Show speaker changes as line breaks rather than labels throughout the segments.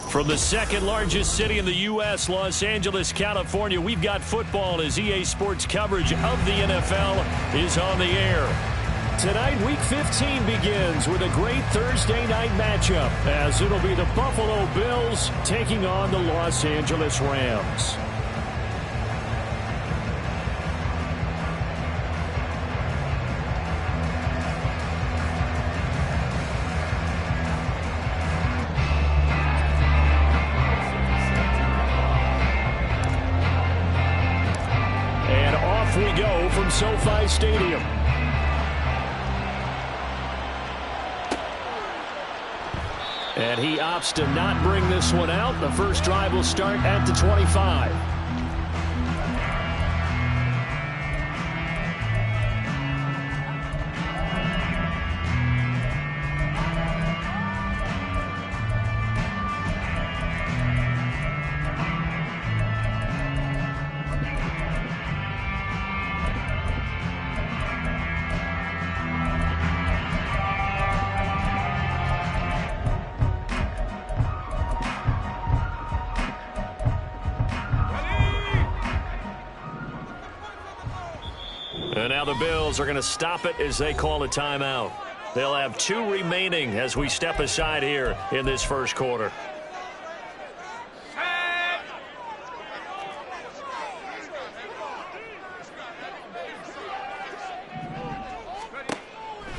From the second largest city in the U.S., Los Angeles, California, we've got football as EA Sports coverage of the NFL is on the air. Tonight, Week 15 begins with a great Thursday night matchup as it'll be the Buffalo Bills taking on the Los Angeles Rams. We go from SoFi Stadium. And he opts to not bring this one out. The first drive will start at the 25. And now the Bills are going to stop it as they call a timeout. They'll have 2 remaining as we step aside here in this first quarter.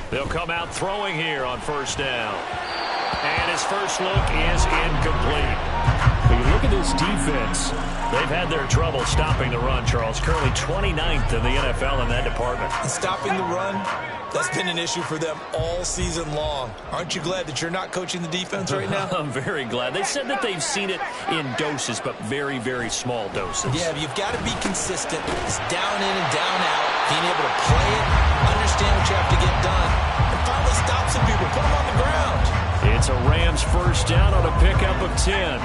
They'll come out throwing here on first down. And his first look is incomplete. When you look at this defense, they've had their trouble stopping the run, Charles. Currently 29th in the NFL in that department.
And stopping the run, that's been an issue for them all season long. Aren't you glad that you're not coaching the defense right now?
I'm very glad. They said that they've seen it in doses, but very, very small doses.
Yeah, but you've got to be consistent. It's down in and down out. Being able to play it, understand what you have to get done, and finally stop some people, put them on the ground.
It's a Rams first down on a pickup of 10.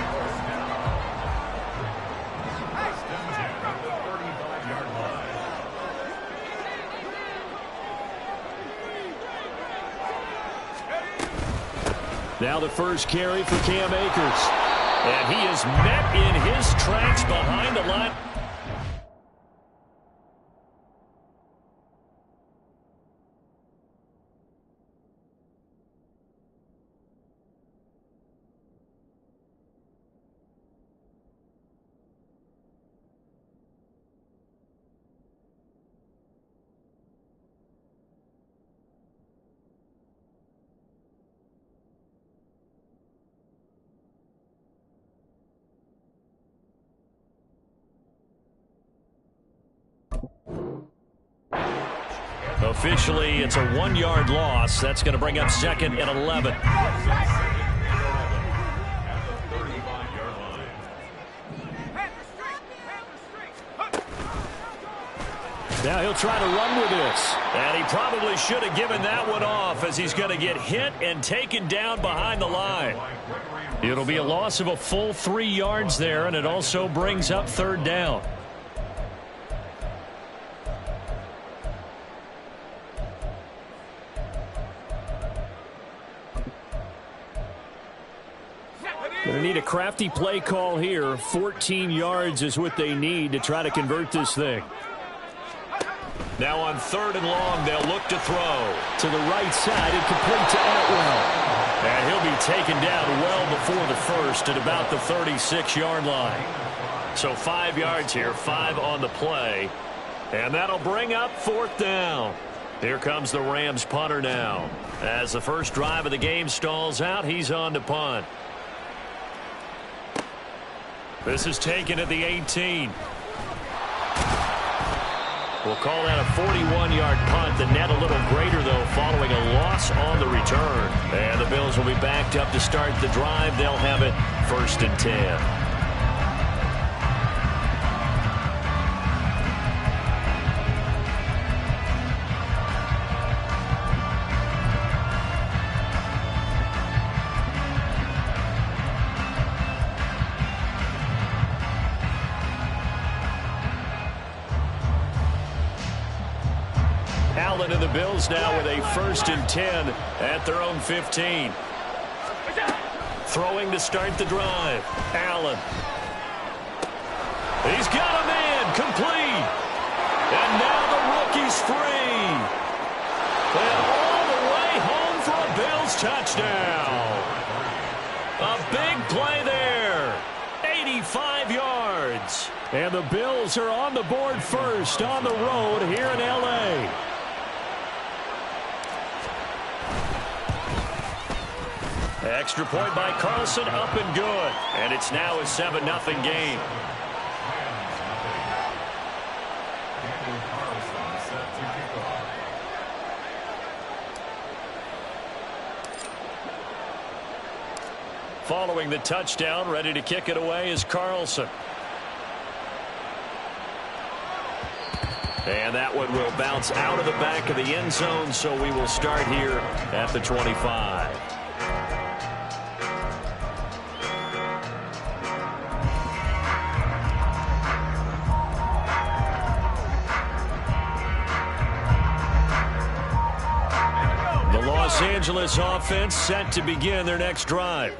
Now the first carry for Cam Akers. And he is met in his tracks behind the line. Officially, it's a 1-yard loss. That's going to bring up second and 11. Now he'll try to run with this. And he probably should have given that one off as he's going to get hit and taken down behind the line. It'll be a loss of a full 3 yards there, and it also brings up third down. Going to need a crafty play call here. 14 yards is what they need to try to convert this thing. Now on third and long, they'll look to throw. To the right side and complete to Atwell. And he'll be taken down well before the first at about the 36-yard line. So 5 yards here, 5 on the play. And that'll bring up fourth down. Here comes the Rams punter now. As the first drive of the game stalls out, he's on to punt. This is taken at the 18. We'll call that a 41-yard punt. The net a little greater, though, following a loss on the return. And the Bills will be backed up to start the drive. They'll have it 1st and 10. Allen and the Bills now with a 1st and 10 at their own 15. Throwing to start the drive. Allen. He's got a man complete. And now the rookie's free. And all the way home for a Bills touchdown. A big play there. 85 yards. And the Bills are on the board first on the road here in L.A. Extra point by Carlson, up and good. And it's now a 7-0 game. Following the touchdown, ready to kick it away is Carlson. And that one will bounce out of the back of the end zone, so we will start here at the 25. Los Angeles offense set to begin their next drive.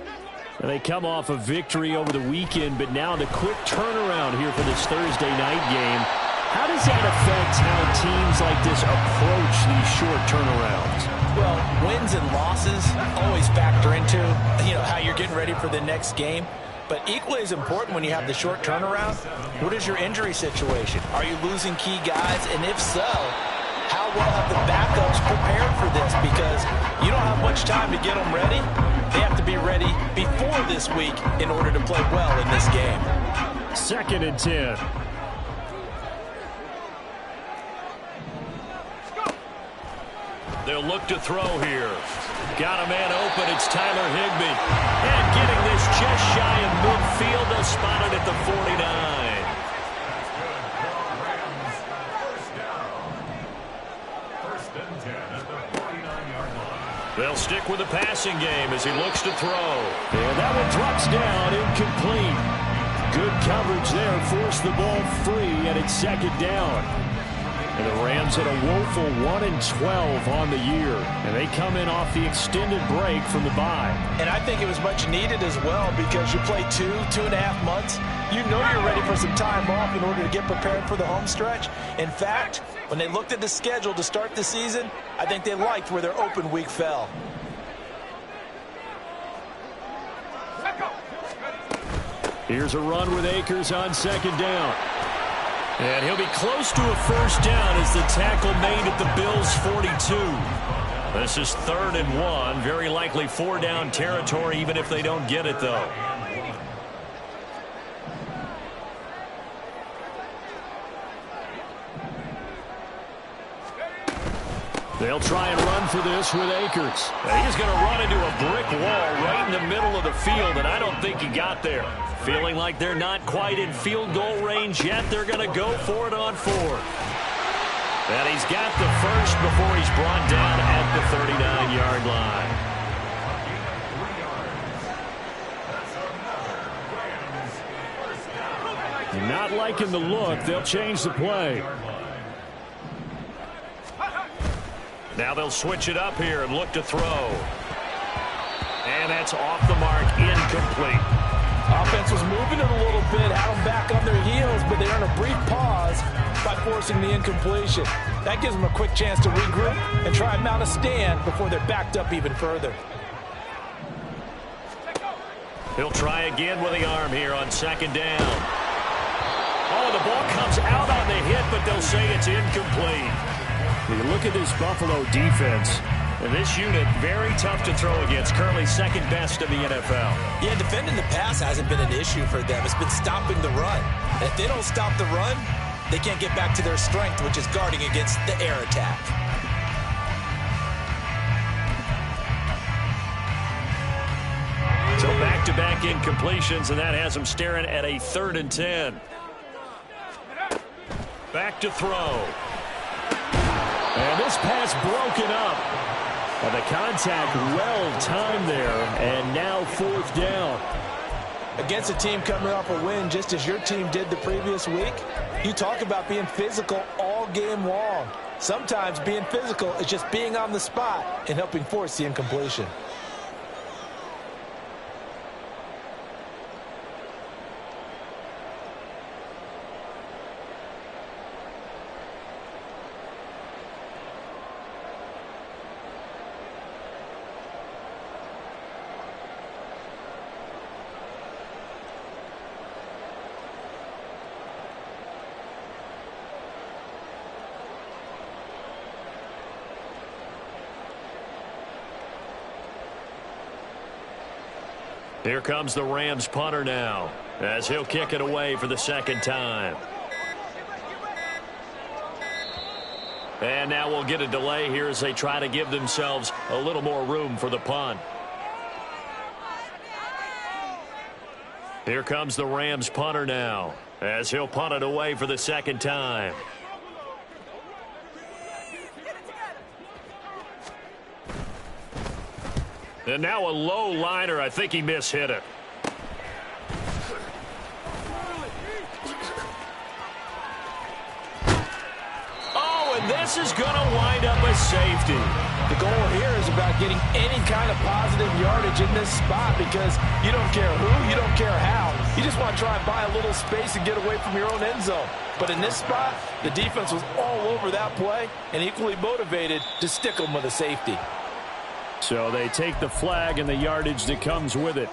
And they come off a victory over the weekend, but now the quick turnaround here for this Thursday night game. How does that affect how teams like this approach these short turnarounds?
Well, wins and losses always factor into, how you're getting ready for the next game. But equally as important when you have the short turnaround, what is your injury situation? Are you losing key guys? And if so, how well have the backups prepared for this? Because you don't have much time to get them ready. They have to be ready before this week in order to play well in this game.
2nd and 10. They'll look to throw here. Got a man open. It's Tyler Higbee. And getting this just shy of midfield. They'll spot it at the 49. They'll stick with the passing game as he looks to throw. And that one drops down, incomplete. Good coverage there, forced the ball free, and it's 2nd down. And the Rams had a woeful 1-12 on the year. And they come in off the extended break from the bye.
And I think it was much needed as well because you play 2.5 months. You know you're ready for some time off in order to get prepared for the home stretch. In fact, when they looked at the schedule to start the season, I think they liked where their open week fell.
Here's a run with Akers on 2nd down. And he'll be close to a 1st down as the tackle made at the Bills' 42. This is 3rd and 1. Very likely 4-down territory, even if they don't get it, though. They'll try and run for this with Akers. And he's going to run into a brick wall right in the middle of the field, and I don't think he got there. Feeling like they're not quite in field goal range yet, they're going to go for it on 4th. And he's got the first before he's brought down at the 39-yard line. Not liking the look. They'll change the play. Now they'll switch it up here and look to throw. And that's off the mark, incomplete.
Offense was moving it a little bit, had them back on their heels, but they earned a brief pause by forcing the incompletion. That gives them a quick chance to regroup and try and mount a stand before they're backed up even further.
He'll try again with the arm here on 2nd down. Oh, the ball comes out on the hit, but they'll say it's incomplete. When you look at this Buffalo defense, This unit, very tough to throw against. Currently second best in the NFL.
Yeah, defending the pass hasn't been an issue for them. It's been stopping the run. And if they don't stop the run, they can't get back to their strength, which is guarding against the air attack.
So back-to-back incompletions, and that has them staring at a 3rd and 10. Back to throw. And this pass broken up. And the contact well-timed there, and now 4th down.
Against a team coming off a win, just as your team did the previous week, you talk about being physical all game long. Sometimes being physical is just being on the spot and helping force the incompletion.
Here comes the Rams punter now, as he'll kick it away for the 2nd time. And now we'll get a delay here as they try to give themselves a little more room for the punt. Here comes the Rams punter now, as he'll punt it away for the 2nd time. And now a low liner. I think he mishit it. Oh, and this is going to wind up a safety.
The goal here is about getting any kind of positive yardage in this spot because you don't care who, you don't care how. You just want to try and buy a little space and get away from your own end zone. But in this spot, the defense was all over that play and equally motivated to stick them with a safety.
So they take the flag and the yardage that comes with it.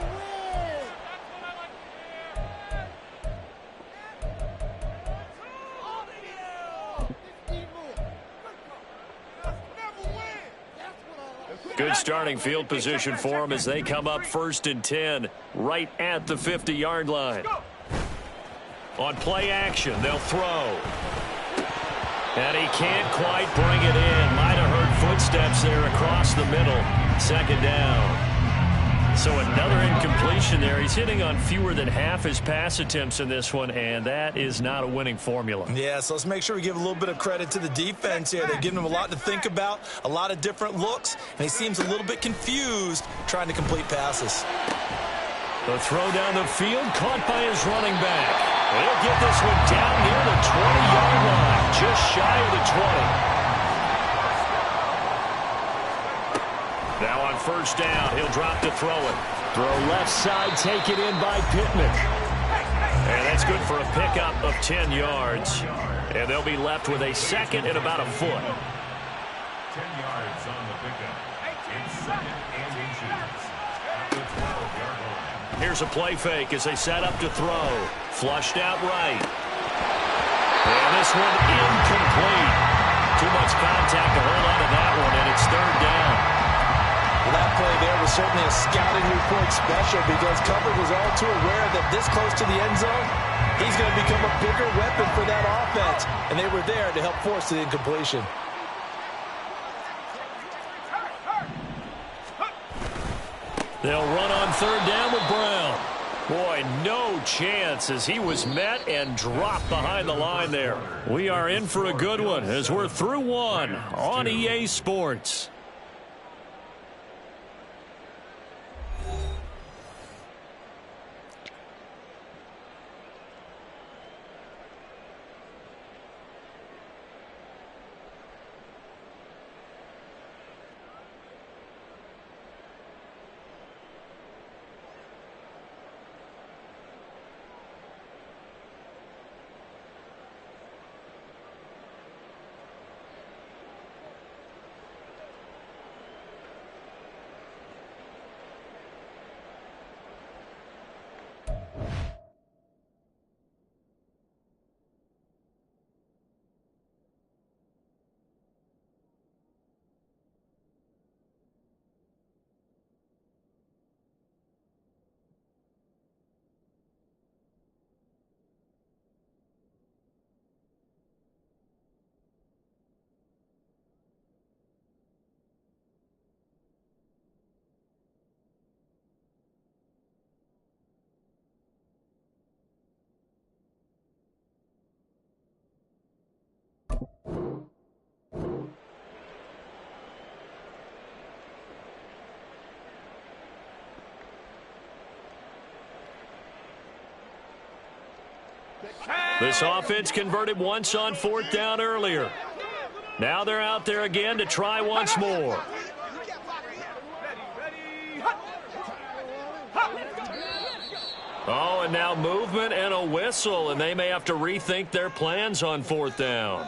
Good starting field position for them as they come up 1st and 10 right at the 50-yard line. On play action, they'll throw. And he can't quite bring it in. Might have heard footsteps there across the middle. 2nd down. So another incompletion there. He's hitting on fewer than half his pass attempts in this one, and that is not a winning formula.
Yeah, so let's make sure we give a little bit of credit to the defense here. They're giving him a lot to think about, a lot of different looks, and he seems a little bit confused trying to complete passes.
The throw down the field, caught by his running back. He'll get this one down near the 20-yard line, just shy of the 20. Now on 1st down, he'll drop to throw it. Throw left side, taken in by Pittman. And that's good for a pickup of 10 yards. And they'll be left with a 2nd and about a foot.
10 yards on the pickup. It's 2nd and inches. At the 12-yard line.
Here's a play fake as they set up to throw. Flushed out right. And this one incomplete. Too much contact to hold on to that one, and it's 3rd down.
Well, that play there was certainly a scouting report special because cover was all too aware that this close to the end zone, he's going to become a bigger weapon for that offense. And they were there to help force the incompletion.
They'll run on 3rd down with Brown. Boy, no chance as he was met and dropped behind the line there. We are in for a good one as we're through one on EA Sports. This offense converted once on 4th down earlier. Now they're out there again to try once more. Oh, and now movement and a whistle, and they may have to rethink their plans on 4th down.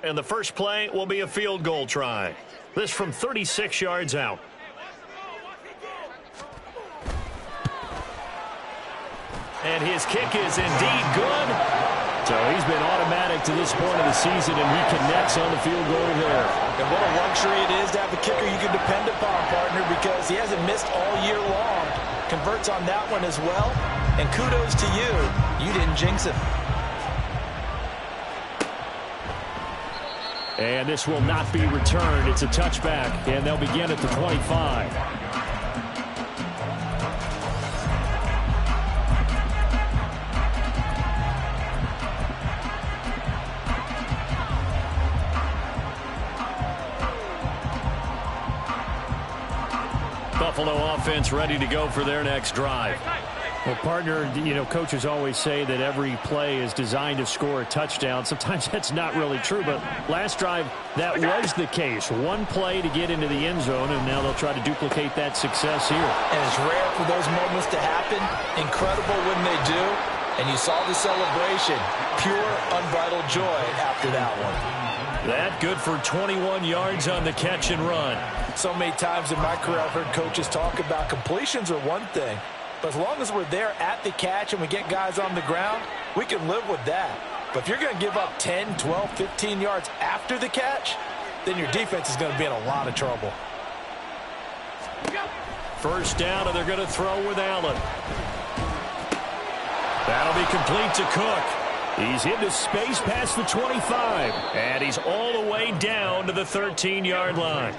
And the first play will be a field goal try. This from 36 yards out. And his kick is indeed good. So he's been automatic to this point of the season, and he connects on the field goal there.
And what a luxury it is to have a kicker you can depend upon, partner, because he hasn't missed all year long. Converts on that one as well. And kudos to you. You didn't jinx him.
And this will not be returned. It's a touchback, and they'll begin at the 25. Buffalo offense ready to go for their next drive. Well, partner, you know, coaches always say that every play is designed to score a touchdown. Sometimes that's not really true, but last drive, that was the case. One play to get into the end zone, and now they'll try to duplicate that success here.
And it's rare for those moments to happen. Incredible when they do. And you saw the celebration. Pure, unbridled joy after that one.
That good for 21 yards on the catch and run.
So many times in my career I've heard coaches talk about completions are one thing. But as long as we're there at the catch and we get guys on the ground, we can live with that. But if you're going to give up 10, 12, 15 yards after the catch, then your defense is going to be in a lot of trouble.
First down, and they're going to throw with Allen. That'll be complete to Cook. He's into space past the 25, and he's all the way down to the 13-yard line.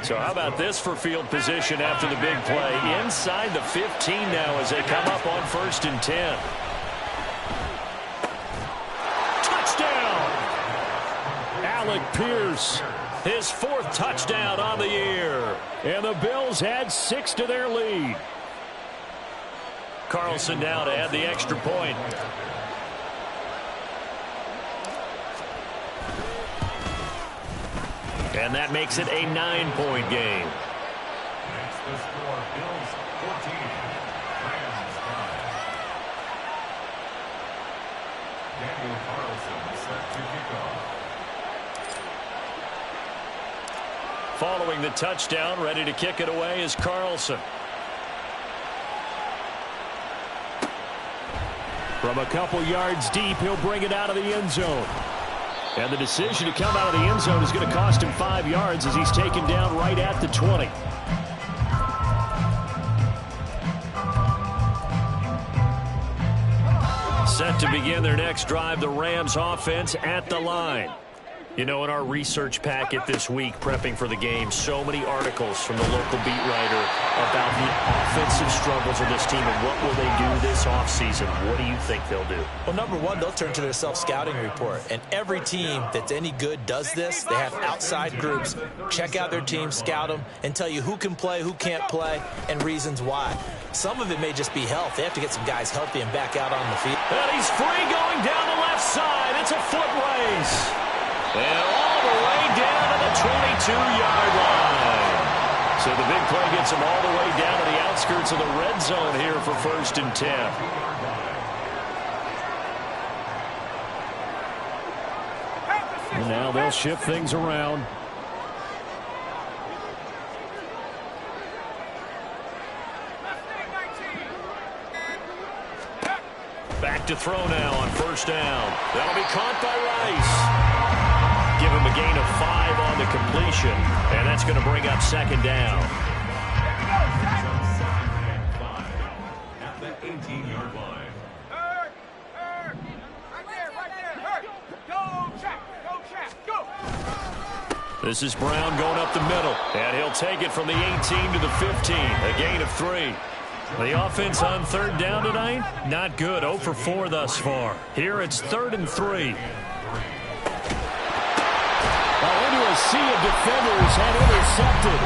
So how about this for field position after the big play? Inside the 15 now as they come up on 1st and 10. Touchdown! Alec Pierce, his 4th touchdown on the year. And the Bills add 6 to their lead. Carlson now to add the extra point. And that makes it a 9-point game.
Makes the score Bills 14, Rams 5. Daniel Carlson set to kick off.
Following the touchdown, ready to kick it away is Carlson. From a couple yards deep, he'll bring it out of the end zone. And the decision to come out of the end zone is going to cost him 5 yards as he's taken down right at the 20. Set to begin their next drive, the Rams offense at the line. You know, in our research packet this week, prepping for the game, so many articles from the local beat writer about the offensive struggles of this team and what will they do this offseason. What do you think they'll do?
Well, number one, they'll turn to their self-scouting report. And every team that's any good does this. They have outside groups. Check out their team, scout them, and tell you who can play, who can't play, and reasons why. Some of it may just be health. They have to get some guys healthy and back out on the field.
And he's free going down the left side. It's a foot race. And all the way down to the 22-yard line. So the big play gets him all the way down to the outskirts of the red zone here for 1st and 10. And now they'll shift things around. Back to throw now on 1st down. That'll be caught by Rice. Give him a gain of 5 on the completion, and that's going to bring up 2nd down.
At the 18-yard line.
Right there. Go, Jack. Go.
This is Brown going up the middle, and he'll take it from the 18 to the 15, a gain of 3. The offense on third down tonight, not good, 0 for 4 thus far. Here it's 3rd and 3. Into a sea of defenders and intercepted.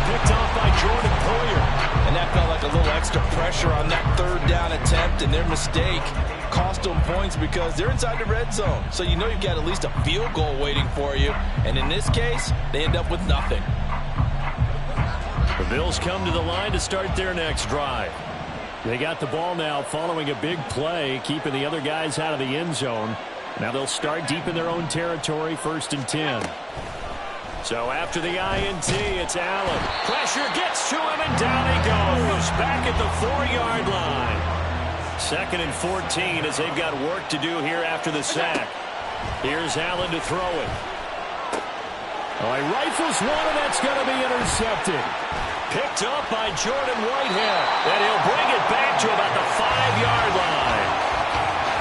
Picked off by Jordan Poyer.
And that felt like a little extra pressure on that 3rd down attempt, and their mistake cost them points because they're inside the red zone. So you know you've got at least a field goal waiting for you. And in this case, they end up with nothing.
The Bills come to the line to start their next drive. They got the ball now following a big play, keeping the other guys out of the end zone. Now they'll start deep in their own territory, 1st and 10. So after the INT, it's Allen. Pressure gets to him, and down he goes. Back at the 4-yard line. 2nd and 14 as they've got work to do here after the sack. Here's Allen to throw it. Oh, he rifles one, and that's going to be intercepted. Picked up by Jordan Whitehead. And he'll bring it back to about the 5-yard line.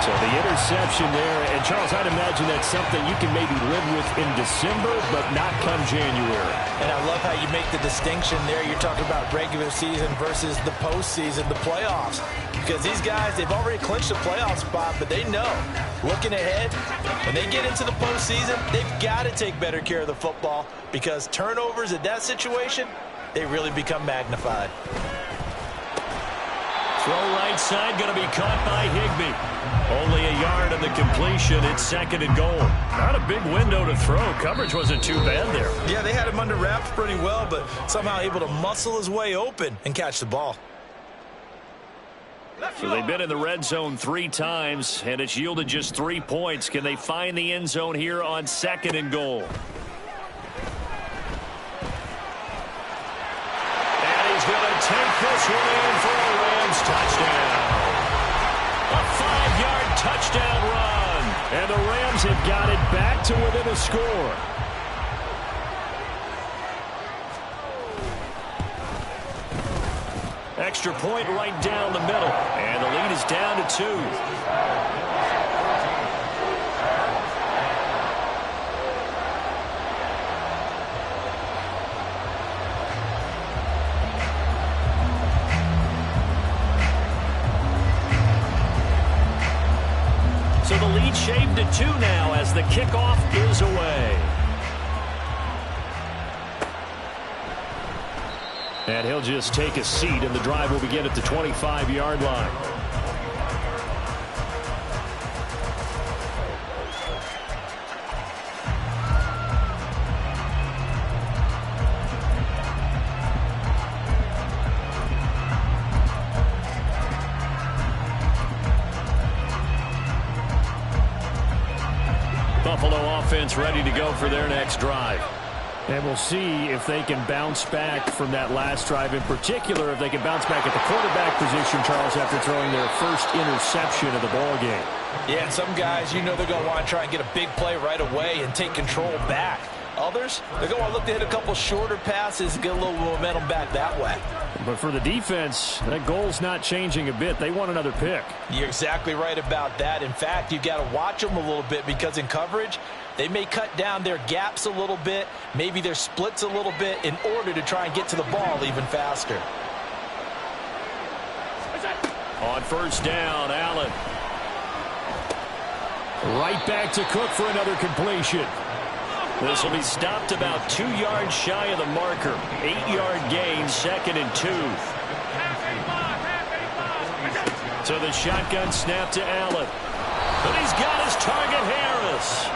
So the interception there, and Charles, I'd imagine that's something you can maybe live with in December, but not come January.
And I love how you make the distinction there. You're talking about regular season versus the postseason, the playoffs. Because these guys, they've already clinched a playoff spot, but they know, looking ahead, when they get into the postseason, they've got to take better care of the football because turnovers in that situation, they really become magnified.
Throw right side, going to be caught by Higbee. Only a yard of the completion. It's 2nd and goal. Not a big window to throw. Coverage wasn't too bad there.
Yeah, they had him under wraps pretty well, but somehow able to muscle his way open and catch the ball.
So they've been in the red zone 3 times, and it's yielded just 3 points. Can they find the end zone here on 2nd and goal? And he's going to take this one in for a Rams touchdown. A 5-yard touchdown run. And the Rams have got it back to within a score. Extra point right down the middle. And the lead is down to 2. So the lead shaved to 2 now as the kickoff is away. And he'll just take a seat, and the drive will begin at the 25-yard line. Buffalo offense ready to go for their next drive. And we'll see if they can bounce back from that last drive. In particular, if they can bounce back at the quarterback position, Charles, after throwing their first interception of the ballgame.
Yeah, and some guys, you know they're going to want to try and get a big play right away and take control back. Others, they're going to look to hit a couple shorter passes and get a little momentum back that way.
But for the defense, that goal's not changing a bit. They want another pick.
You're exactly right about that. In fact, you've got to watch them a little bit because in coverage, they may cut down their gaps a little bit, maybe their splits a little bit in order to try and get to the ball even faster.
On 1st down, Allen. Right back to Cook for another completion. This will be stopped about 2 yards shy of the marker. 8-yard gain, 2nd and 2. So the shotgun snap to Allen. But he's got his target, Harris.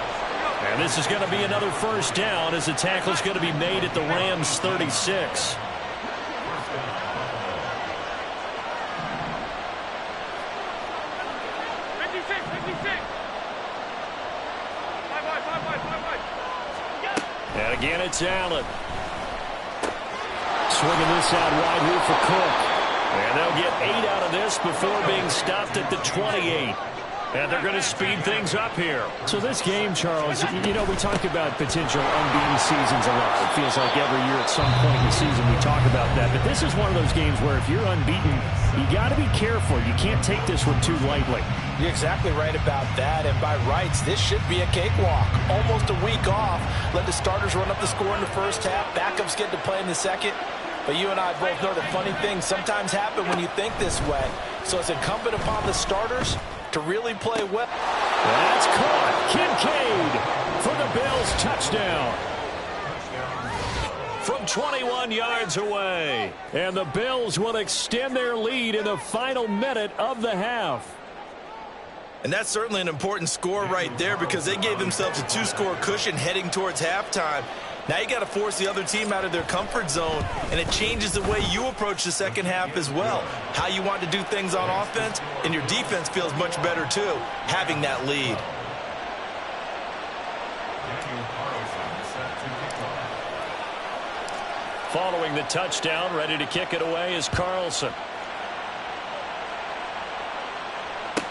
And this is going to be another 1st down as the tackle's going to be made at the Rams' 36. And again, it's Allen. Swinging this out wide here for Cook. And they'll get 8 out of this before being stopped at the 28. And they're going to speed things up here.
So this game, Charles, you know, we talk about potential unbeaten seasons a lot. It feels like every year at some point in the season we talk about that. But this is one of those games where if you're unbeaten, you got to be careful. You can't take this one too lightly.
You're exactly right about that. And by rights, this should be a cakewalk. Almost a week off. Let the starters run up the score in the first half. Backups get to play in the second. But you and I both know that funny things sometimes happen when you think this way. So it's incumbent upon the starters to really play well.
That's caught. Kincaid for the Bills touchdown. From 21 yards away. And the Bills will extend their lead in the final minute of the half.
And that's certainly an important score right there because they gave themselves a 2-score cushion heading towards halftime. Now you got to force the other team out of their comfort zone, and it changes the way you approach the second half as well. How you want to do things on offense, and your defense feels much better too, having that lead.
Following the touchdown, ready to kick it away is Carlson.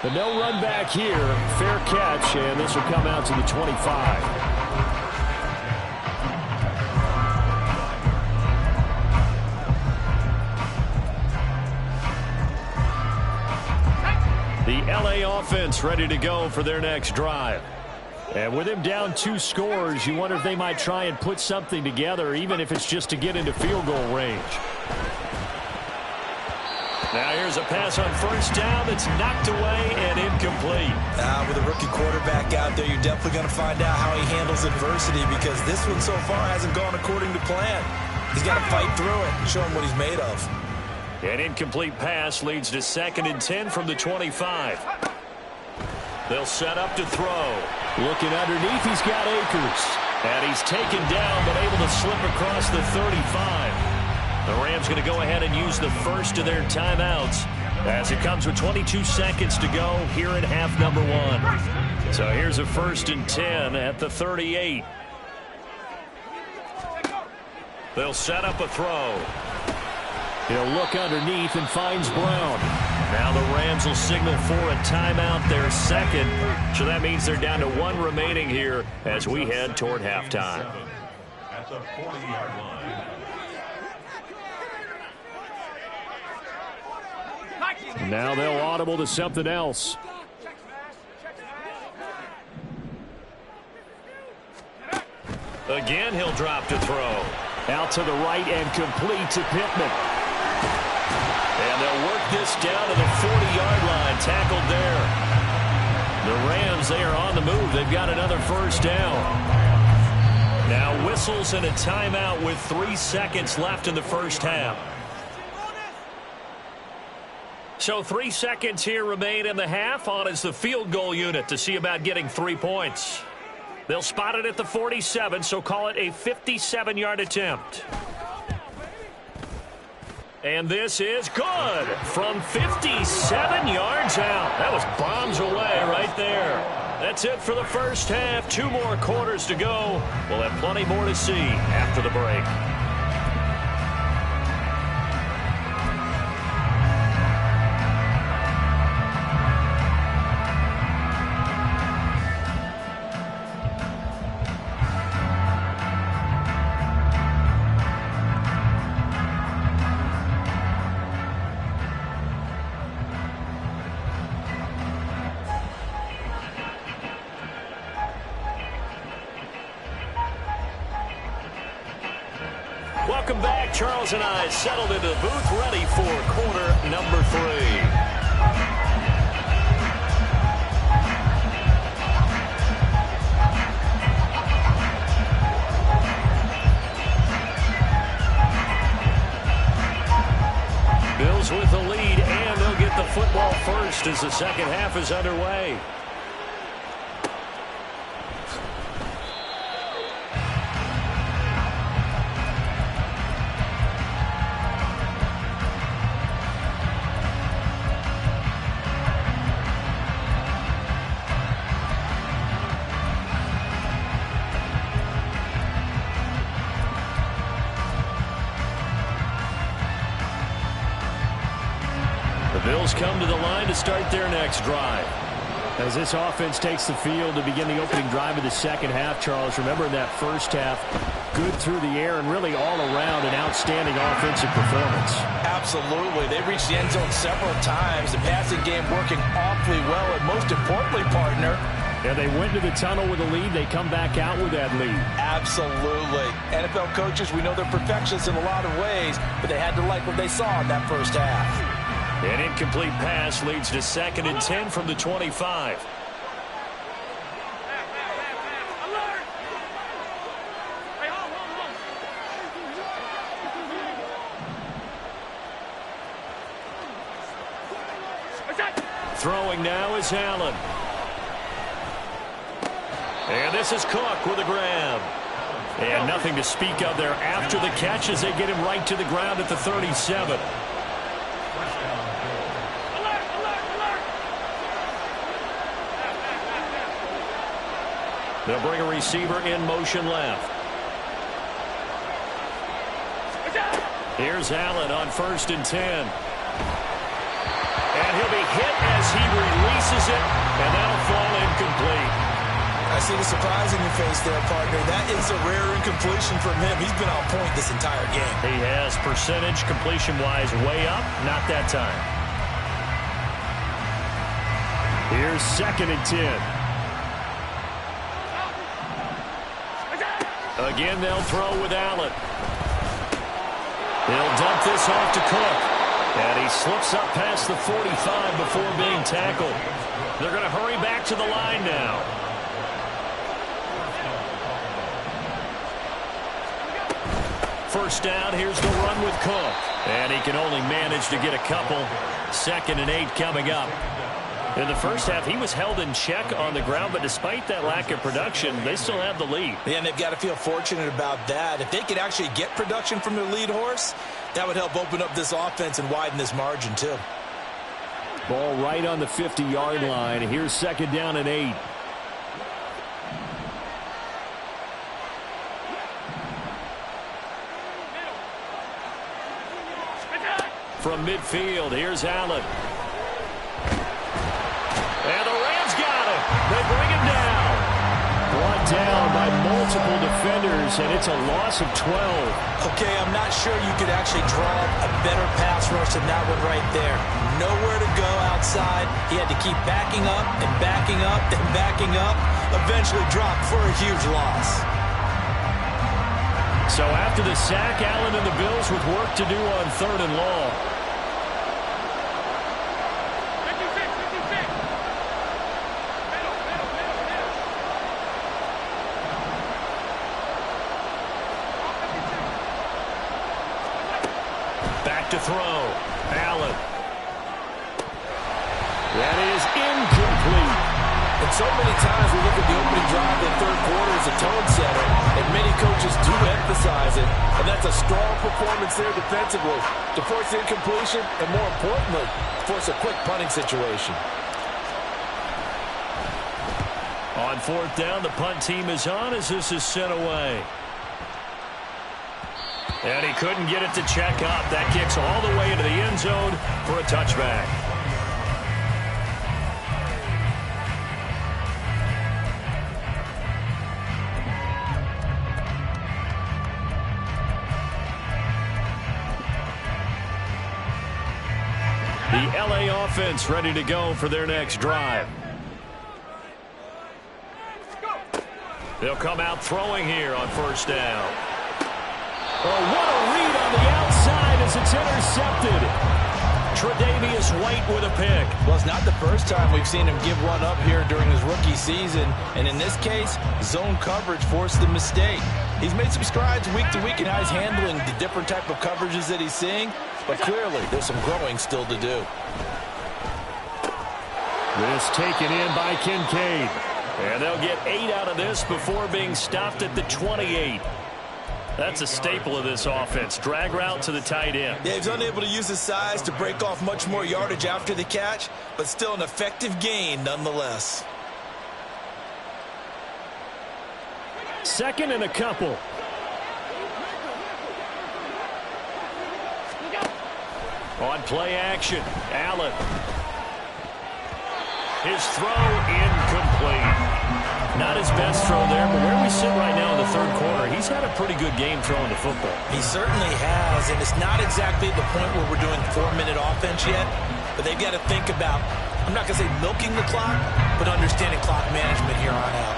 But no run back here. Fair catch, and this will come out to the 25. The LA offense ready to go for their next drive. And with him down 2 scores, you wonder if they might try and put something together, even if it's just to get into field goal range. Now here's a pass on first down that's knocked away and incomplete.
With a rookie quarterback out there, you're definitely going to find out how he handles adversity because this one so far hasn't gone according to plan. He's got to fight through it and show him what he's made of.
An incomplete pass leads to 2nd and 10 from the 25. They'll set up to throw. Looking underneath, he's got Akers. And he's taken down, but able to slip across the 35. The Rams going to go ahead and use the first of their timeouts as it comes with 22 seconds to go here in half number 1. So here's a 1st and 10 at the 38. They'll set up a throw. He'll look underneath and finds Brown. Now the Rams will signal for a timeout, their second. So that means they're down to 1 remaining here as we head toward halftime.
At the 40-yard line.
Now they'll audible to something else. Again, he'll drop to throw. Out to the right and complete to Pittman. And they'll work this down to the 40-yard line. Tackled there. The Rams, they are on the move. They've got another first down. Now whistles and a timeout with 3 seconds left in the first half. So 3 seconds here remain in the half. On is the field goal unit to see about getting 3 points. They'll spot it at the 47, so call it a 57-yard attempt. And this is good from 57 yards out. That was bombs away right there. That's it for the first half. 2 more quarters to go. We'll have plenty more to see after the break. Welcome back. Charles and I settled into the booth, ready for quarter number 3. Bills with the lead, and they'll get the football first as the second half is underway. Bills come to the line to start their next drive.
As this offense takes the field to begin the opening drive of the second half, Charles, remember in that first half, good through the air and really all around an outstanding offensive performance.
Absolutely. They reached the end zone several times. The passing game working awfully well, and most importantly, partner,
yeah, they went to the tunnel with a lead. They come back out with that lead.
Absolutely. NFL coaches, we know they're perfectionists in a lot of ways, but they had to like what they saw in that first half.
An incomplete pass leads to 2nd and 10 from the 25. Throwing now is Allen. And this is Cook with a grab. And nothing to speak of there after the catch as they get him right to the ground at the 37. They'll bring a receiver in motion left. Here's Allen on 1st and 10. And he'll be hit as he releases it, and that'll fall incomplete.
I see the surprise in your face there, partner. That is a rare incompletion from him. He's been on point this entire game.
He has percentage completion-wise way up, not that time.
Here's 2nd and 10.
Again, they'll throw with Allen. He'll dump this off to Cook. And he slips up past the 45 before being tackled. They're going to hurry back to the line now. First down, here's the run with Cook. And he can only manage to get a couple. 2nd and 8 coming up. In the first half, he was held in check on the ground, but despite that lack of production, they still have the lead.
Yeah, and they've got to feel fortunate about that. If they could actually get production from their lead horse, that would help open up this offense and widen this margin, too.
Ball right on the 50-yard line. Here's 2nd down and 8.
From midfield, here's Allen. And the Rams got him. They bring him down.
Brought down by multiple defenders, and it's a loss of 12.
Okay, I'm not sure you could actually draw a better pass rush than that one right there. Nowhere to go outside. He had to keep backing up and backing up and backing up. Eventually dropped for a huge loss.
So after the sack, Allen and the Bills with work to do on 3rd and long. Back to throw. Allen.
That is incomplete.
And so many times we look at the opening drive in the 3rd quarter as a tone setter, and many coaches do emphasize it, and that's a strong performance there defensively to force incompletion and, more importantly, force a quick punting situation.
On 4th down, the punt team is on as this is sent away. And he couldn't get it to check up. That kicks all the way into the end zone for a touchback. The LA offense ready to go for their next drive. They'll come out throwing here on 1st down. Oh, what a read on the outside as it's intercepted. Tre'Davious White with a pick.
Well, it's not the first time we've seen him give one up here during his rookie season. And in this case, zone coverage forced the mistake. He's made some strides week to week in how he's handling the different type of coverages that he's seeing. But clearly, there's some growing still to do.
This taken in by Kincaid.
And they'll get 8 out of this before being stopped at the 28. That's a staple of this offense. Drag route to the tight end.
Yeah, he's unable to use his size to break off much more yardage after the catch, but still an effective gain nonetheless.
2nd and a couple.
On play action, Allen. His throw incomplete. Not his best throw there, but where we sit right now in the third quarter, he's had a pretty good game throwing the football.
He certainly has, and it's not exactly the point where we're doing 4-minute offense yet, but they've got to think about, I'm not going to say milking the clock, but understanding clock management here on out.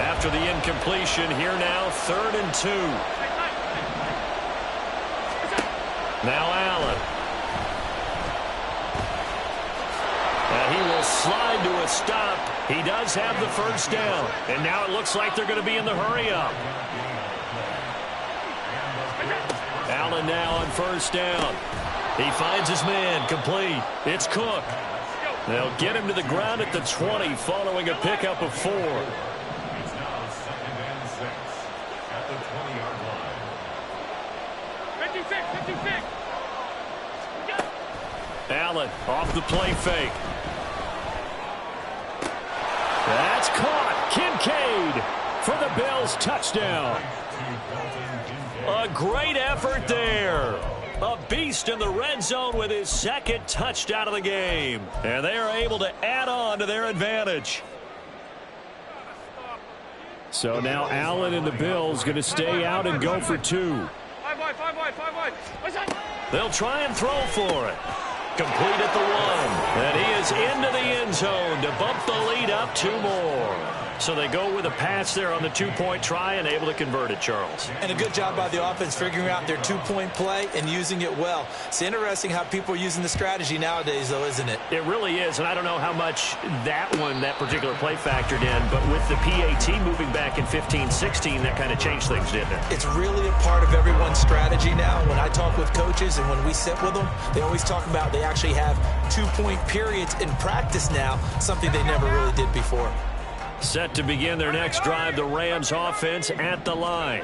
After the incompletion, here now, 3rd and 2. Now Allen. And he will slide to a stop. He does have the first down. And now it looks like they're going to be in the hurry-up. Allen now on first down. He finds his man, complete. It's Cook. They'll get him to the ground at the 20 following a pickup of 4.
It's now 2nd and 6 at the 20-yard line.
56.
Allen off the play fake. That's caught. Kincaid for the Bills touchdown. A great effort there. A beast in the red zone with his 2nd touchdown of the game. And they are able to add on to their advantage. So now Allen and the Bills going to stay out and go for 2.
5 wide.
They'll try and throw for it. Complete at the 1. And he is into the end zone to bump the lead up 2 more. So they go with a pass there on the 2-point try and able to convert it, Charles.
And a good job by the offense figuring out their 2-point play and using it well. It's interesting how people are using the strategy nowadays, though, isn't it?
It really is, and I don't know how much that particular play factored in, but with the PAT moving back in 15-16, that kind of changed things, didn't it?
It's really a part of everyone's strategy now. When I talk with coaches and when we sit with them, they always talk about they actually have 2-point periods in practice now, something they never really did before.
Set to begin their next drive, the Rams offense at the line.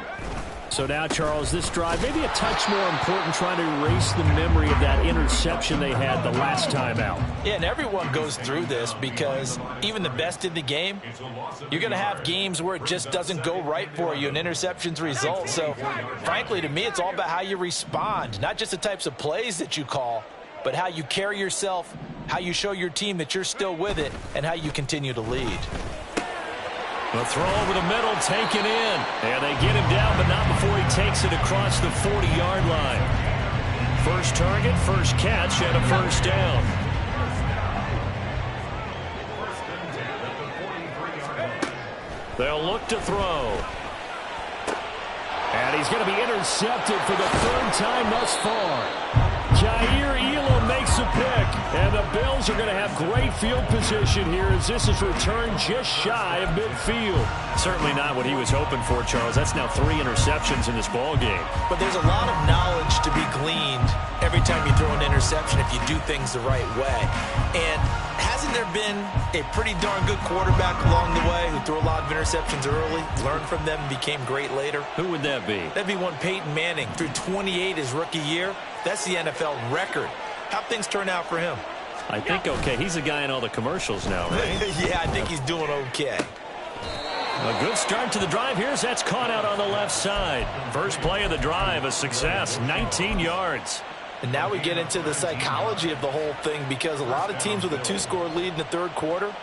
So now, Charles, this drive maybe a touch more important, trying to erase the memory of that interception they had the last time out.
Yeah, and everyone goes through this because even the best in the game, you're going to have games where it just doesn't go right for you, and interceptions result. So, frankly, to me, it's all about how you respond, not just the types of plays that you call, but how you carry yourself, how you show your team that you're still with it, and how you continue to lead.
The throw over the middle, taken in. And they get him down, but not before he takes it across the 40-yard line. First target, first catch, and a first down. They'll look to throw.
And he's going to be intercepted for the 3rd time thus far. Jair Elam makes a pick, and the Bills are going to have great field position here as this is returned just shy of midfield.
Certainly not what he was hoping for, Charles. That's now 3 interceptions in this ball game.
But there's a lot of knowledge to be gleaned every time you throw an interception if you do things the right way. And hasn't there been a pretty darn good quarterback along the way who threw a lot of interceptions early, learned from them, and became great later?
Who would that be?
That'd be one Peyton Manning. Threw 28 his rookie year. That's the NFL record. How'd things turn out for him?
I think okay. He's a guy in all the commercials now, right?
Yeah, I think he's doing okay.
A good start to the drive. That's caught out on the left side. First play of the drive, a success, 19 yards.
And now we get into the psychology of the whole thing because a lot of teams with a 2-score lead in the 3rd quarter,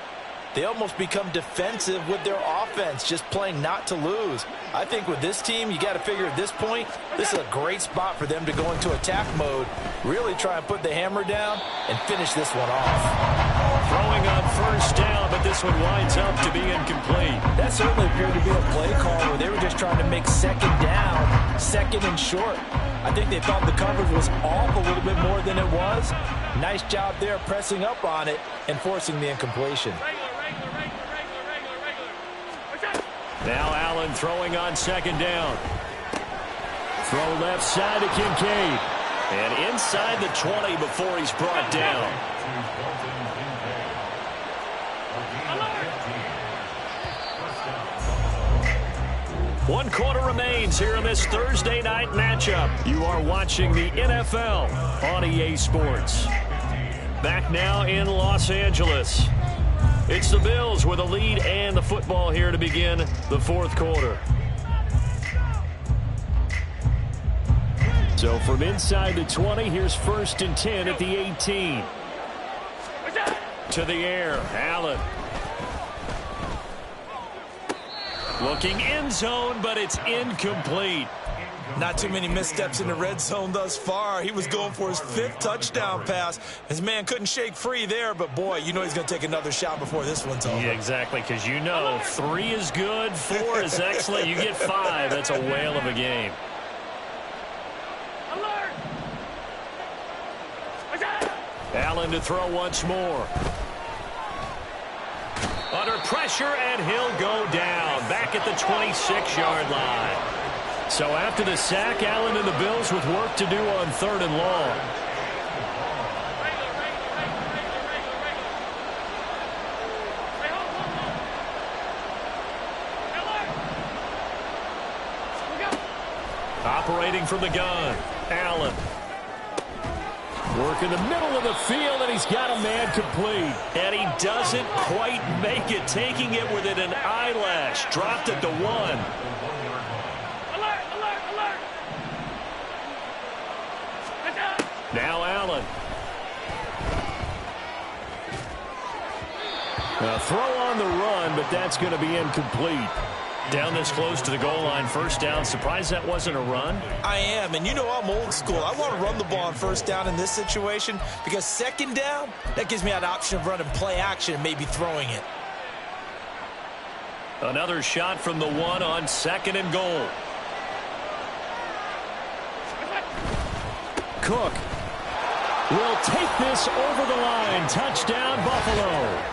they almost become defensive with their offense, just playing not to lose. I think with this team, you got to figure at this point, this is a great spot for them to go into attack mode, really try and put the hammer down and finish this one off.
Throwing on first down, but this one winds up to be incomplete.
That certainly appeared to be a play call where they were just trying to make 2nd down, 2nd and short. I think they thought the coverage was off a little bit more than it was. Nice job there pressing up on it and forcing the incompletion.
Now Allen throwing on 2nd down. Throw left side to Kincaid. And inside the 20 before he's brought down. One quarter remains here in this Thursday night matchup. You are watching the NFL on EA Sports. Back now in Los Angeles. It's the Bills with a lead and the football here to begin the 4th quarter.
So from inside the 20, here's 1st and 10 at the 18.
To the air, Allen. Looking end zone, but it's incomplete.
Not too many missteps in the red zone thus far. He was going for his 5th touchdown pass. His man couldn't shake free there, but boy, you know he's going to take another shot before this one's over.
Yeah, exactly, because you know 3 is good, 4 is excellent. You get 5, that's a whale of a game.
Alert!
Allen to throw once more. Under pressure, and he'll go down. Back at the 26-yard line. So after the sack, Allen and the Bills with work to do on 3rd and long. Operating from the gun, Allen. Work in the middle of the field, and he's got a man complete. And he doesn't quite make it, taking it within an eyelash. Dropped at the 1. Now Allen. A throw on the run, but that's going to be incomplete. Down this close to the goal line, 1st down. Surprised that wasn't a run?
I am, and you know I'm old school. I want to run the ball on 1st down in this situation because 2nd down, that gives me an option of running play action and maybe throwing it.
Another shot from the 1 on 2nd and goal. Cook will take this over the line. Touchdown, Buffalo.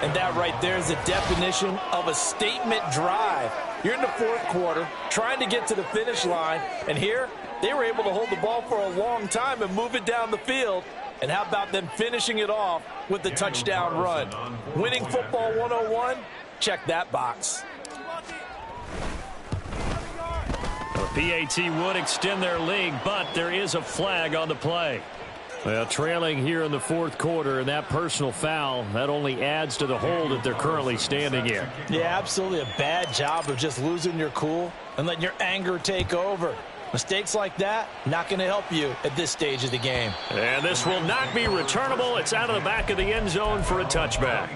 And that right there is the definition of a statement drive. You're in the 4th quarter, trying to get to the finish line, and here they were able to hold the ball for a long time and move it down the field. And how about them finishing it off with the touchdown run? Winning football 101? Check that box.
The PAT would extend their lead, but there is a flag on the play. Well, trailing here in the 4th quarter, and that personal foul, that only adds to the hole that they're currently standing in.
Yeah, absolutely a bad job of just losing your cool and letting your anger take over. Mistakes like that, not going to help you at this stage of the game.
And this will not be returnable. It's out of the back of the end zone for a touchback.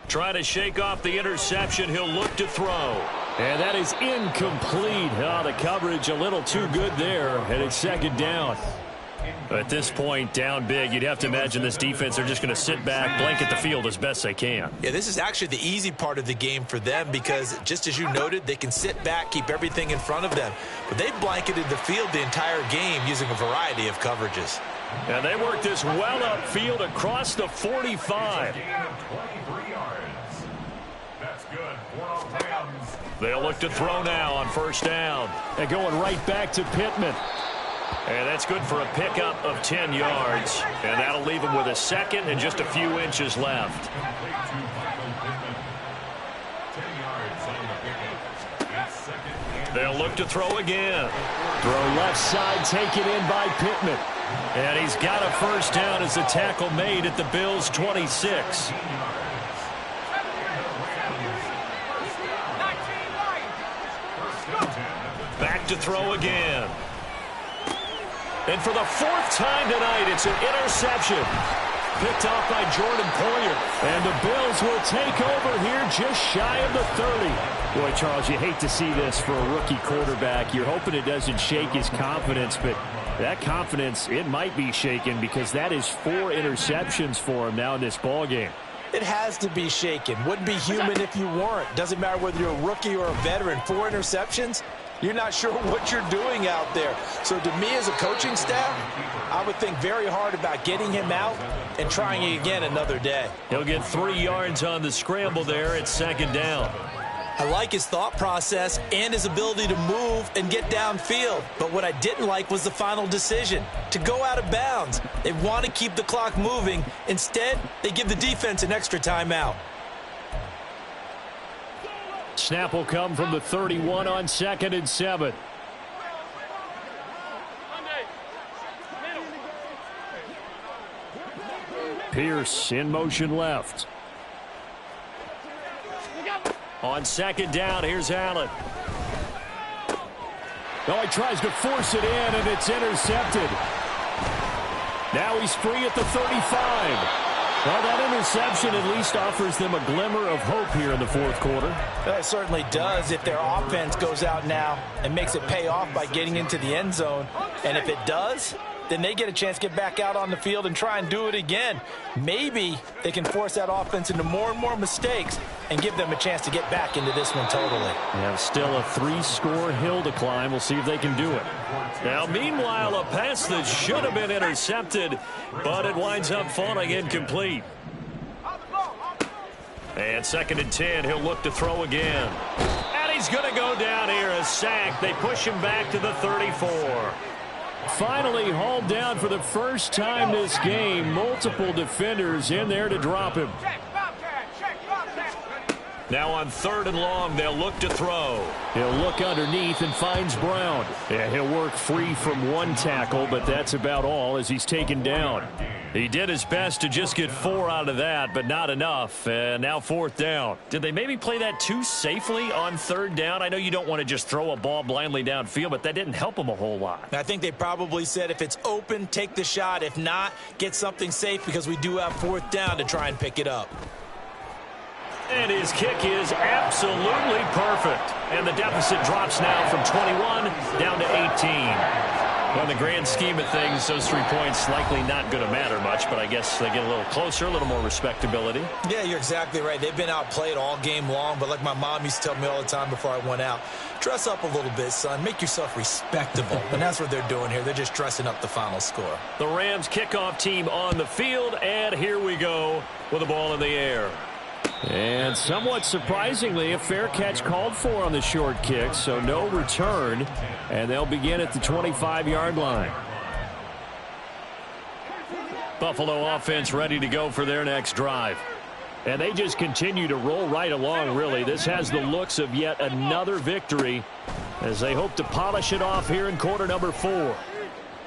Try to shake off the interception. He'll look to throw. And that is incomplete. Oh, the coverage a little too good there, and it's 2nd down. At this point, down big, you'd have to imagine this defense are just going to sit back, blanket the field as best they can.
Yeah, this is actually the easy part of the game for them because, just as you noted, they can sit back, keep everything in front of them. But they've blanketed the field the entire game using a variety of coverages.
And they work this well upfield across the 45. They'll look to throw now on 1st down.
They're going right back to Pittman.
And that's good for a pickup of 10 yards. And that'll leave him with a 2nd and just a few inches left. They'll look to throw again.
Throw left side, taken in by Pittman.
And he's got a 1st down as the tackle made at the Bills' 26. Back to throw again. And for the 4th time tonight, it's an interception. Picked off by Jordan Poyer.
And the Bills will take over here just shy of the 30. Boy, Charles, you hate to see this for a rookie quarterback. You're hoping it doesn't shake his confidence, but that confidence, it might be shaken because that is 4 interceptions for him now in this ballgame.
It has to be shaken. Wouldn't be human if you weren't. Doesn't matter whether you're a rookie or a veteran. 4 interceptions, you're not sure what you're doing out there. So to me as a coaching staff, I would think very hard about getting him out and trying it again another day.
He'll get 3 yards on the scramble there at 2nd down.
I like his thought process and his ability to move and get downfield. But what I didn't like was the final decision, to go out of bounds. They want to keep the clock moving. Instead, they give the defense an extra timeout.
Snap will come from the 31 on 2nd and 7. Pierce in motion left. On 2nd down, here's Allen. Oh, he tries to force it in, and it's intercepted. Now he's free at the 35. Well, that interception at least offers them a glimmer of hope here in the fourth quarter.
It certainly does if their offense goes out now and makes it pay off by getting into the end zone. And if it does, then they get a chance to get back out on the field and try and do it again. Maybe they can force that offense into more and more mistakes and give them a chance to get back into this one totally.
Yeah, still a 3-score hill to climb. We'll see if they can do it. Now, meanwhile, a pass that should have been intercepted, but it winds up falling incomplete. And 2nd and 10, he'll look to throw again. And he's going to go down here, a sack. They push him back to the 34. Finally hauled down for the first time this game. Multiple defenders in there to drop him. Now on 3rd and long, they'll look to throw. He'll look underneath and finds Brown. Yeah, he'll work free from one tackle, but that's about all as he's taken down. He did his best to just get 4 out of that, but not enough. And now 4th down. Did they maybe play that too safely on 3rd down? I know you don't want to just throw a ball blindly downfield, but that didn't help them a whole lot.
I think they probably said if it's open, take the shot. If not, get something safe because we do have 4th down to try and pick it up.
And his kick is absolutely perfect. And the deficit drops now from 21 down to 18. Well, in the grand scheme of things, those 3 points likely not going to matter much, but I guess they get a little closer, a little more respectability.
Yeah, you're exactly right. They've been outplayed all game long, but like my mom used to tell me all the time before I went out, dress up a little bit, son. Make yourself respectable. And that's what they're doing here. They're just dressing up the final score.
The Rams kickoff team on the field, and here we go with the ball in the air. And somewhat surprisingly, a fair catch called for on the short kick, so no return, and they'll begin at the 25-yard line. Buffalo offense ready to go for their next drive. And they just continue to roll right along, really. This has the looks of yet another victory as they hope to polish it off here in quarter number 4.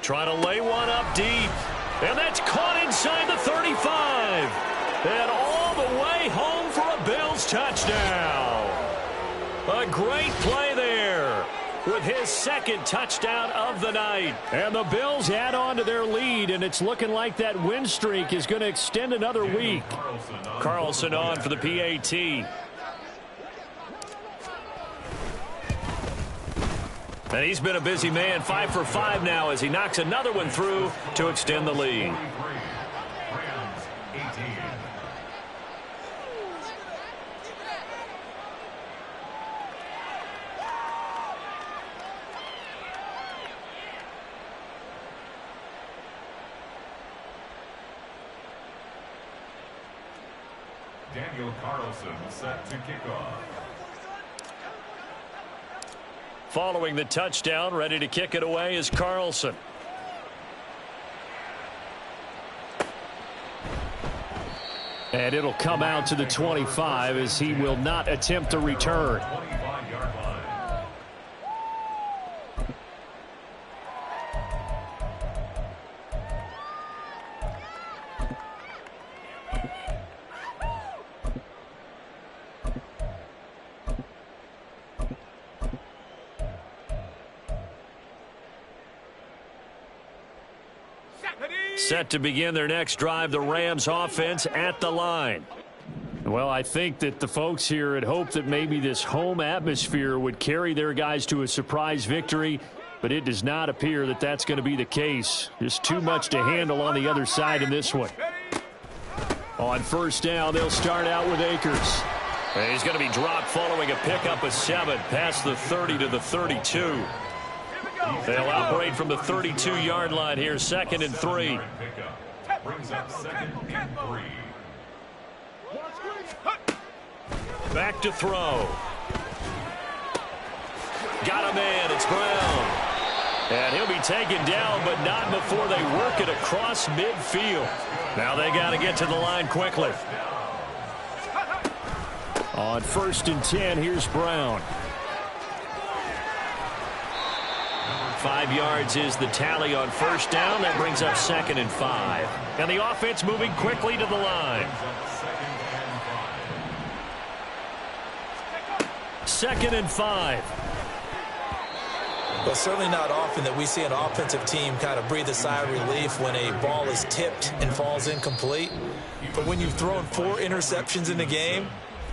Trying to lay one up deep, and that's caught inside the 35. And all the way home for a Bills touchdown. A great play there with his 2nd touchdown of the night. And the Bills add on to their lead, and it's looking like that win streak is going to extend another week. Carlson on for the PAT. And he's been a busy man, 5 for 5 now as he knocks another one through to extend the lead.
Daniel Carlson set to kick off.
Following the touchdown, ready to kick it away is Carlson. And it'll come out to the 25 as he will not attempt to return.
25-yard line.
Set to begin their next drive, the Rams offense at the line. Well, I think that the folks here had hoped that maybe this home atmosphere would carry their guys to a surprise victory, but it does not appear that that's going to be the case. There's too much to handle on the other side in this one. On 1st down, they'll start out with Akers. And he's going to be dropped following a pickup of 7 past the 30 to the 32. They'll operate from the 32-yard line here, 2nd and 3.
Brings up 2nd and 3.
Back to throw. Got a man, it's Brown. And he'll be taken down, but not before they work it across midfield. Now they got to get to the line quickly.
On 1st and 10, here's Brown.
5 yards is the tally on 1st down. That brings up 2nd and 5. And the offense moving quickly to the line. 2nd and 5.
Well, certainly not often that we see an offensive team kind of breathe a sigh of relief when a ball is tipped and falls incomplete. But when you've thrown 4 interceptions in the game,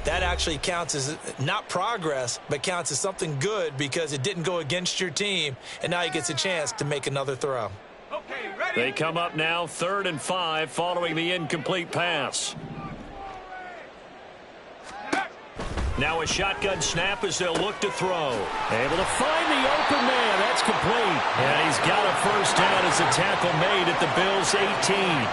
that actually counts as not progress, but counts as something good because it didn't go against your team, and now he gets a chance to make another throw.
Okay, ready?
They come up now 3rd and 5 following the incomplete pass. Now a shotgun snap as they'll look to throw.
Able to find the open man. That's complete.
And he's got a 1st down as a tackle made at the Bills' 18.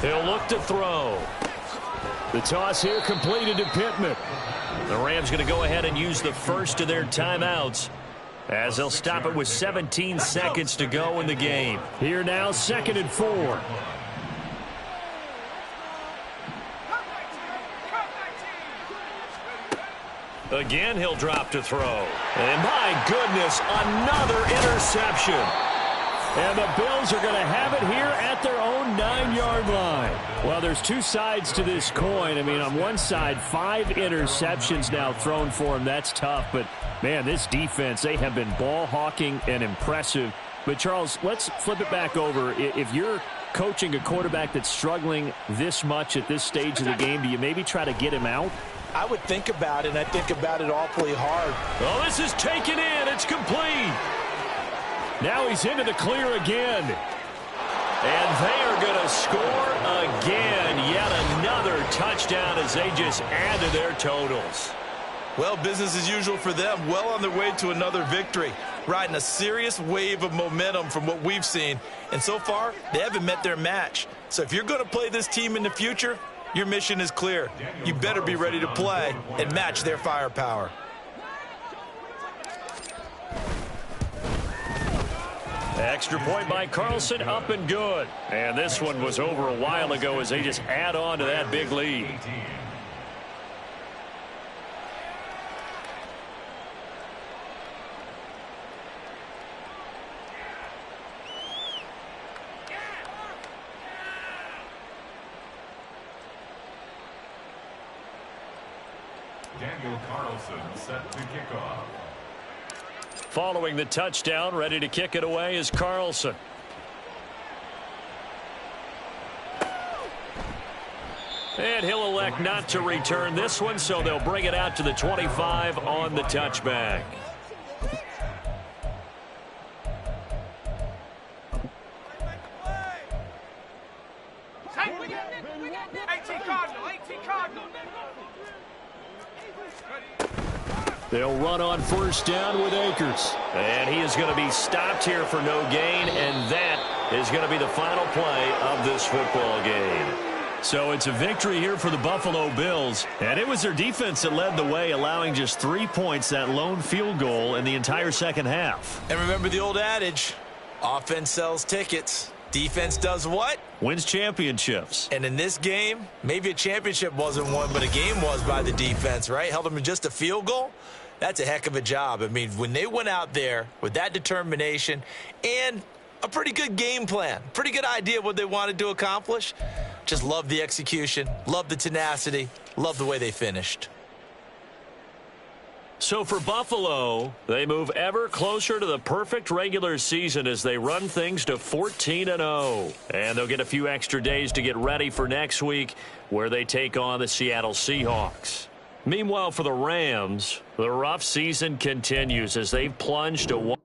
He'll look to throw.
The toss here completed to Pittman.
The Rams going to go ahead and use the first of their timeouts as they'll stop it with 17 seconds to go in the game.
Here now, 2nd and 4.
Again, he'll drop to throw. And my goodness, another interception.
And the Bills are going to have it here at their own 9-yard line. Well, there's 2 sides to this coin. I mean, on one side, 5 interceptions now thrown for him. That's tough. But, man, this defense, they have been ball hawking and impressive. But, Charles, let's flip it back over. If you're coaching a quarterback that's struggling this much at this stage of the game, do you maybe try to get him out?
I would think about it, and I think about it awfully hard.
Oh, this is taken in. It's complete.
Now he's into the clear again.
And they are going to score again. Yet another touchdown as they just add to their totals.
Well, business as usual for them. Well on their way to another victory. Riding a serious wave of momentum from what we've seen. And so far, they haven't met their match. So if you're going to play this team in the future, your mission is clear. You better be ready to play and match their firepower.
Extra point by Carlson, up and good. And this one was over a while ago as they just add on to that big lead.
Daniel Carlson set to kick off.
Following the touchdown, ready to kick it away is Carlson. And he'll elect not to return this one, so they'll bring it out to the 25 on the touchback.
They'll run on 1st down with Akers.
And he is going to be stopped here for no gain, and that is going to be the final play of this football game.
So it's a victory here for the Buffalo Bills. And it was their defense that led the way, allowing just 3 points, that lone field goal in the entire second half.
And remember the old adage, offense sells tickets. Defense does what?
Wins championships.
And in this game, maybe a championship wasn't won, but a game was by the defense, right? Held them to just a field goal. That's a heck of a job. I mean, when they went out there with that determination and a pretty good game plan, pretty good idea of what they wanted to accomplish, just love the execution, love the tenacity, love the way they finished.
So for Buffalo, they move ever closer to the perfect regular season as they run things to 14-0. And they'll get a few extra days to get ready for next week where they take on the Seattle Seahawks. Meanwhile, for the Rams, the rough season continues as they've plunged to one.